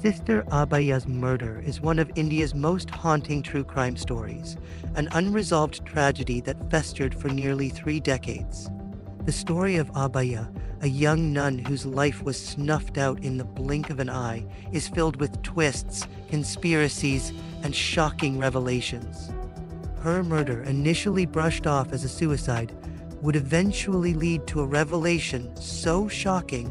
Sister Abhaya's murder is one of India's most haunting true crime stories, an unresolved tragedy that festered for nearly 3 decades. The story of Abhaya, a young nun whose life was snuffed out in the blink of an eye, is filled with twists, conspiracies, and shocking revelations. Her murder, initially brushed off as a suicide, would eventually lead to a revelation so shocking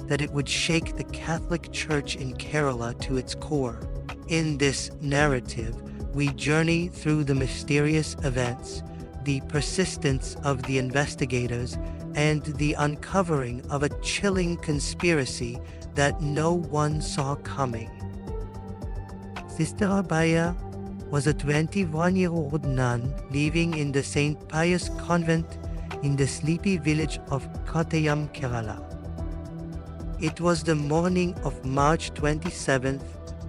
that it would shake the Catholic Church in Kerala to its core. In this narrative, we journey through the mysterious events, the persistence of the investigators, and the uncovering of a chilling conspiracy that no one saw coming. Sister Abhaya was a 21-year-old nun living in the St. Pius convent in the sleepy village of Kottayam, Kerala. It was the morning of March 27,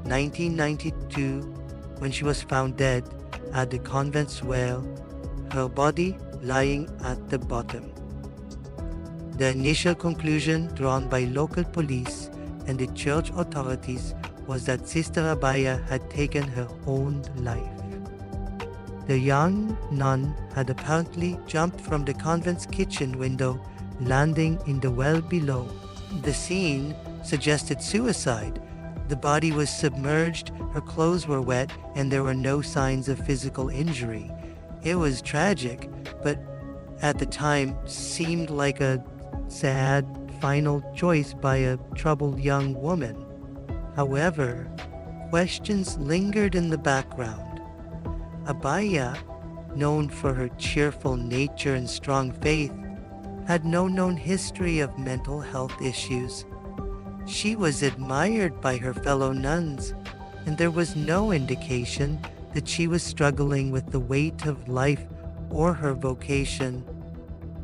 1992, when she was found dead at the convent's well, her body lying at the bottom. The initial conclusion drawn by local police and the church authorities was that Sister Abhaya had taken her own life. The young nun had apparently jumped from the convent's kitchen window, landing in the well below. The scene suggested suicide. The body was submerged, her clothes were wet, and there were no signs of physical injury. It was tragic, but at the time seemed like a sad final choice by a troubled young woman. However, questions lingered in the background. Abhaya, known for her cheerful nature and strong faith, had no known history of mental health issues. She was admired by her fellow nuns, and there was no indication that she was struggling with the weight of life or her vocation.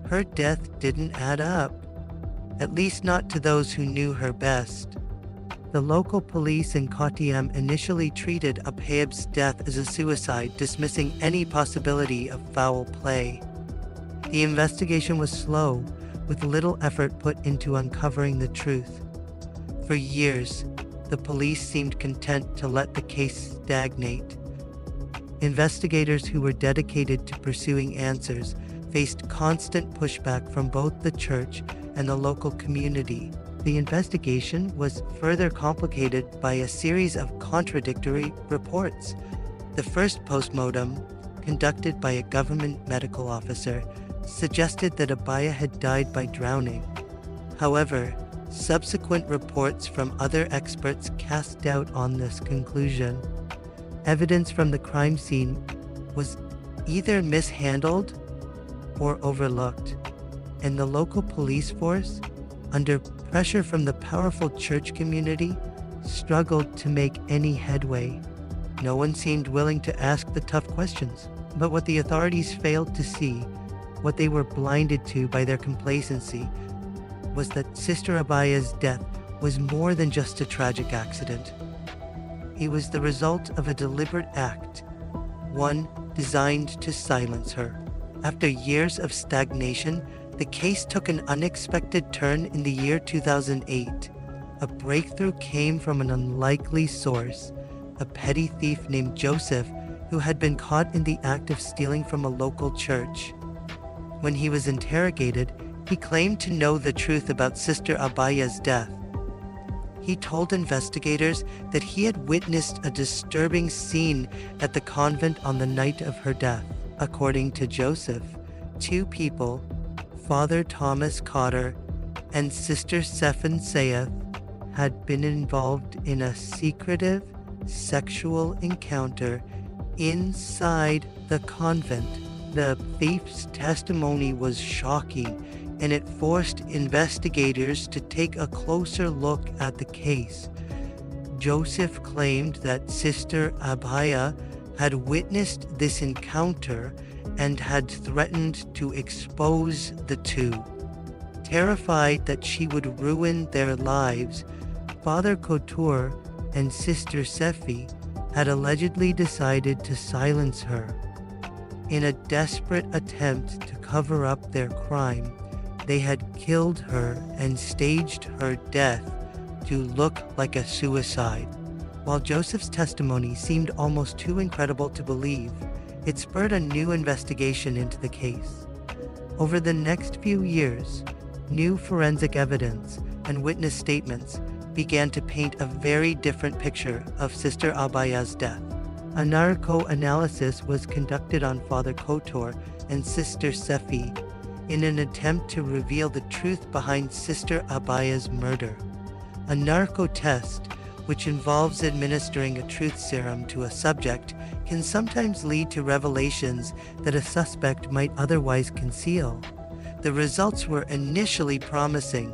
Her death didn't add up, at least not to those who knew her best. The local police in Kottayam initially treated Abhaya's death as a suicide, dismissing any possibility of foul play. The investigation was slow, with little effort put into uncovering the truth. For years, the police seemed content to let the case stagnate. Investigators who were dedicated to pursuing answers faced constant pushback from both the church and the local community. The investigation was further complicated by a series of contradictory reports. The first postmortem, conducted by a government medical officer, suggested that Abhaya had died by drowning. However, subsequent reports from other experts cast doubt on this conclusion. Evidence from the crime scene was either mishandled or overlooked, and the local police force, under pressure from the powerful church community, struggled to make any headway. No one seemed willing to ask the tough questions. But what the authorities failed to see, what they were blinded to by their complacency, was that Sister Abhaya's death was more than just a tragic accident. It was the result of a deliberate act, one designed to silence her. After years of stagnation, the case took an unexpected turn in the year 2008. A breakthrough came from an unlikely source, a petty thief named Joseph, who had been caught in the act of stealing from a local church. When he was interrogated, he claimed to know the truth about Sister Abhaya's death. He told investigators that he had witnessed a disturbing scene at the convent on the night of her death. According to Joseph, 2 people, Father Thomas Cotter and Sister Sephan Sayeth, had been involved in a secretive sexual encounter inside the convent. The thief's testimony was shocking, and it forced investigators to take a closer look at the case. Joseph claimed that Sister Abhaya had witnessed this encounter and had threatened to expose the two. Terrified that she would ruin their lives, Father Couture and Sister Sephi had allegedly decided to silence her. In a desperate attempt to cover up their crime, they had killed her and staged her death to look like a suicide. While Joseph's testimony seemed almost too incredible to believe, it spurred a new investigation into the case. Over the next few years, new forensic evidence and witness statements began to paint a very different picture of Sister Abhaya's death. A narco analysis was conducted on Father Kotor and Sister Sefi in an attempt to reveal the truth behind Sister Abhaya's murder. A narco test, which involves administering a truth serum to a subject, can sometimes lead to revelations that a suspect might otherwise conceal. The results were initially promising.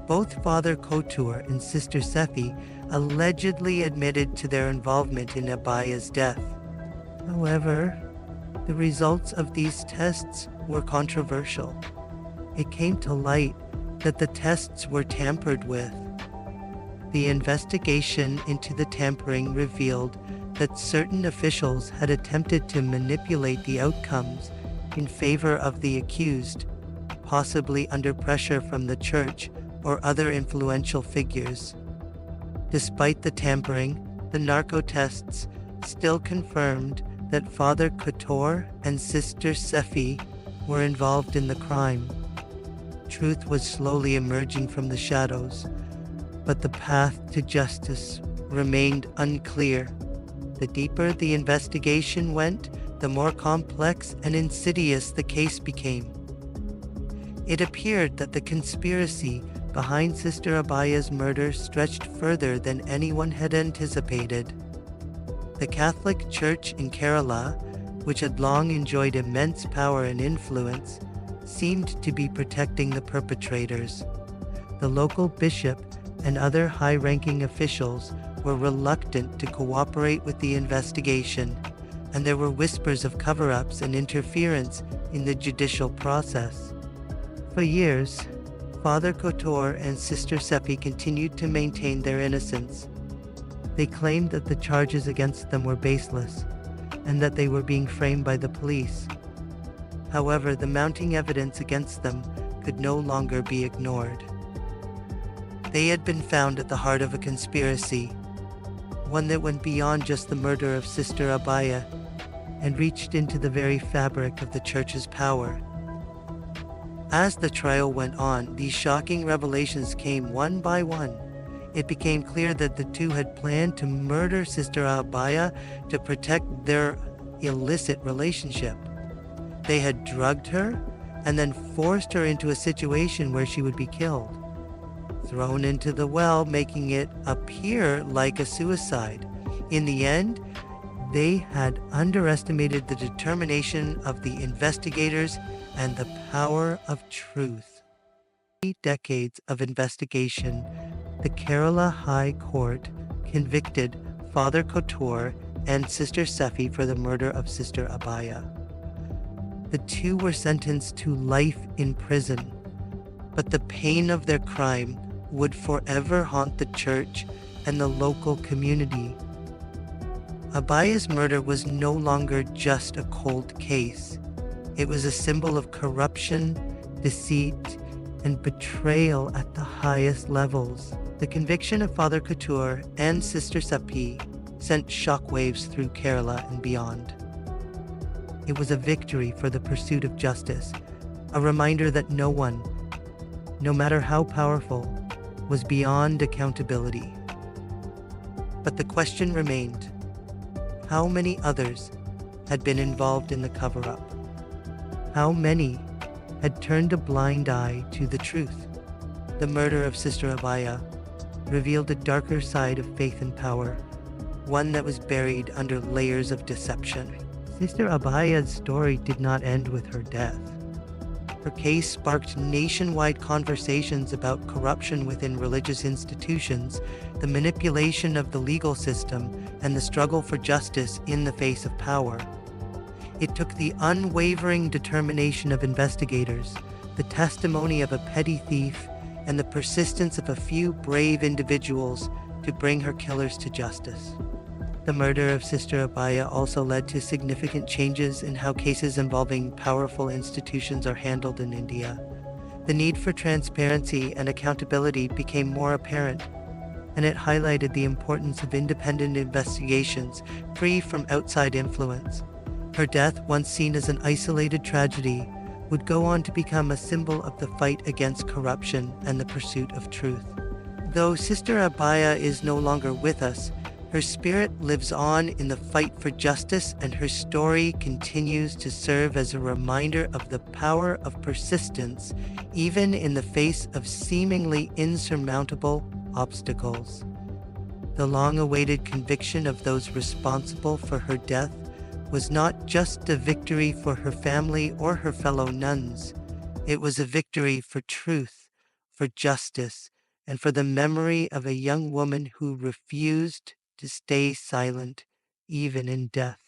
Both Father Kotur and Sister Sefi allegedly admitted to their involvement in Abhaya's death. However, the results of these tests were controversial. It came to light that the tests were tampered with. The investigation into the tampering revealed that certain officials had attempted to manipulate the outcomes in favor of the accused, possibly under pressure from the church or other influential figures. Despite the tampering, the narco tests still confirmed that Father Kotor and Sister Sefi were involved in the crime. Truth was slowly emerging from the shadows, but the path to justice remained unclear. The deeper the investigation went, the more complex and insidious the case became. It appeared that the conspiracy behind Sister Abhaya's murder stretched further than anyone had anticipated. The Catholic Church in Kerala, which had long enjoyed immense power and influence, seemed to be protecting the perpetrators. The local bishop and other high-ranking officials were reluctant to cooperate with the investigation, and there were whispers of cover-ups and interference in the judicial process. For years, Father Kotor and Sister Sepi continued to maintain their innocence. They claimed that the charges against them were baseless, and that they were being framed by the police. However, the mounting evidence against them could no longer be ignored. They had been found at the heart of a conspiracy, one that went beyond just the murder of Sister Abhaya and reached into the very fabric of the church's power. As the trial went on, these shocking revelations came one by one. It became clear that the two had planned to murder Sister Abhaya to protect their illicit relationship. They had drugged her and then forced her into a situation where she would be killed, thrown into the well, making it appear like a suicide. In the end, they had underestimated the determination of the investigators and the power of truth. 3 decades of investigation, the Kerala High Court convicted Father Kotur and Sister Sefi for the murder of Sister Abhaya. The two were sentenced to life in prison, but the pain of their crime would forever haunt the church and the local community. Abhaya's murder was no longer just a cold case. It was a symbol of corruption, deceit, and betrayal at the highest levels. The conviction of Father Kotur and Sister Sepi sent shockwaves through Kerala and beyond. It was a victory for the pursuit of justice, a reminder that no one, no matter how powerful, was beyond accountability. But the question remained: how many others had been involved in the cover-up? How many had turned a blind eye to the truth? The murder of Sister Abhaya revealed a darker side of faith and power, one that was buried under layers of deception. Sister Abhaya's story did not end with her death. Her case sparked nationwide conversations about corruption within religious institutions, the manipulation of the legal system, and the struggle for justice in the face of power. It took the unwavering determination of investigators, the testimony of a petty thief, and the persistence of a few brave individuals to bring her killers to justice. The murder of Sister Abhaya also led to significant changes in how cases involving powerful institutions are handled in India. The need for transparency and accountability became more apparent. and it highlighted the importance of independent investigations free from outside influence. Her death, once seen as an isolated tragedy, would go on to become a symbol of the fight against corruption and the pursuit of truth. Though Sister Abhaya is no longer with us, her spirit lives on in the fight for justice, and her story continues to serve as a reminder of the power of persistence, even in the face of seemingly insurmountable obstacles. The long-awaited conviction of those responsible for her death was not just a victory for her family or her fellow nuns. It was a victory for truth, for justice, and for the memory of a young woman who refused to stay silent even in death.